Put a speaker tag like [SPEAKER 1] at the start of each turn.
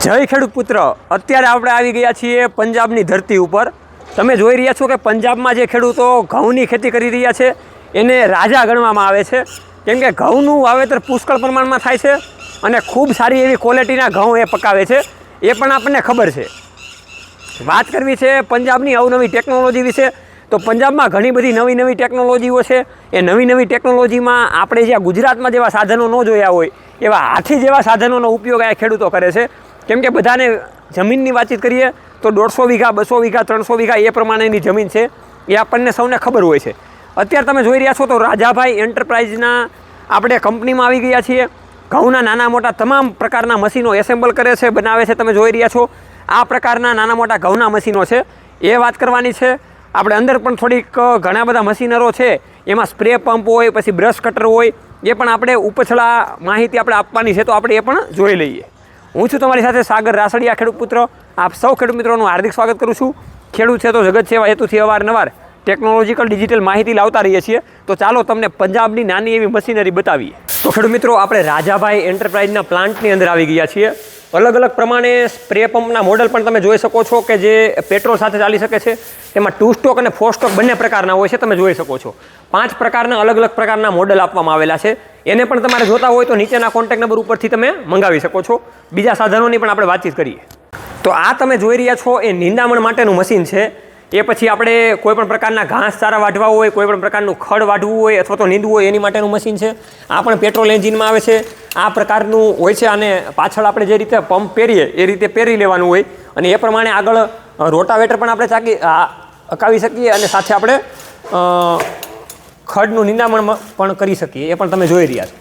[SPEAKER 1] જય ખેડૂત પુત્ર, અત્યારે આપણે આવી ગયા છીએ પંજાબની ધરતી ઉપર। તમે જોઈ રહ્યા છો કે પંજાબમાં જે ખેડૂતો ઘઉંની ખેતી કરી રહ્યા છે એને રાજા ગણવામાં આવે છે, કેમ કે ઘઉંનું વાવેતર પુષ્કળ પ્રમાણમાં થાય છે અને ખૂબ સારી એવી ક્વોલિટીના ઘઉં એ પકાવે છે, એ પણ આપણને ખબર છે। વાત કરવી છે પંજાબની અવનવી ટેકનોલોજી વિશે, તો પંજાબમાં ઘણી બધી નવી ટેકનોલોજીઓ છે। એ નવી ટેકનોલોજીમાં આપણે જ્યાં ગુજરાતમાં જેવા સાધનો ન જોયા હોય એવા હાથી જેવા સાધનોનો ઉપયોગ આ ખેડૂતો કરે છે। કેમ કે બધાને જમીનની વાતચીત કરીએ તો 150 વીઘા 200 વીઘા 300 વીઘા એ પ્રમાણેની જમીન છે, એ આપણને સૌને ખબર હોય છે। અત્યારે તમે જોઈ રહ્યા છો તો રાજાભાઈ એન્ટરપ્રાઇઝના આપણે કંપનીમાં આવી ગયા છીએ। ઘઉંના નાના મોટા તમામ પ્રકારના મશીનો એસેમ્બલ કરે છે, બનાવે છે। તમે જોઈ રહ્યા છો આ પ્રકારના નાના મોટા ઘઉંના મશીનો છે, એ વાત કરવાની છે। આપણે અંદર પણ થોડીક ઘણા બધા મશીનરો છે, એમાં સ્પ્રે પંપ હોય, પછી બ્રશ કટર હોય, એ પણ આપણે ઉપછળા માહિતી આપણે આપવાની છે, તો આપણે એ પણ જોઈ લઈએ। હું છું તમારી સાથે સાગર રાસડિયા, ખેડૂત પુત્ર। આપ સૌ ખેડૂત મિત્રોનું હાર્દિક સ્વાગત કરું છું। ખેડૂત છે તો જગત સેવા હેતુથી અવારનવાર ટેકનોલોજીકલ ડિજિટલ માહિતી લાવતા રહીએ છીએ, તો ચાલો તમને પંજાબની નાની એવી મશીનરી બતાવીએ। તો ખેડૂત મિત્રો, આપણે રાજાભાઈ એન્ટરપ્રાઇઝના પ્લાન્ટની અંદર આવી ગયા છીએ। અલગ અલગ પ્રમાણે સ્પ્રે પંપના મોડલ પણ તમે જોઈ શકો છો કે જે પેટ્રોલ સાથે ચાલી શકે છે, તેમાં 2 સ્ટોક અને 4 સ્ટોક બંને પ્રકારના હોય છે। તમે જોઈ શકો છો 5 પ્રકારના અલગ અલગ પ્રકારના મોડલ આપવામાં આવેલા છે, એને પણ તમારે જોતા હોય તો નીચેના કોન્ટેક્ટ નંબર ઉપરથી તમે મંગાવી શકો છો। બીજા સાધનોની પણ આપણે વાતચીત કરીએ તો આ તમે જોઈ રહ્યા છો એ નિંદામણ માટેનું મશીન છે। એ પછી આપણે કોઈ પણ પ્રકારના ઘાસ ચારા વાઢવા હોય, કોઈ પણ પ્રકારનું ખડ વાઢવું હોય અથવા તો નીંદવું હોય એની માટેનું મશીન છે। આ પણ પેટ્રોલ એન્જિનમાં આવે છે, આ પ્રકારનું હોય છે। અને પાછળ આપણે જે રીતે પંપ પહેરીએ એ રીતે પહેરી લેવાનું હોય, અને એ પ્રમાણે આગળ રોટાવેટર પણ આપણે અકાવી શકીએ, અને સાથે આપણે ખડનું નિંદામણ પણ કરી શકીએ, એ પણ તમે જોઈ રહ્યા છો।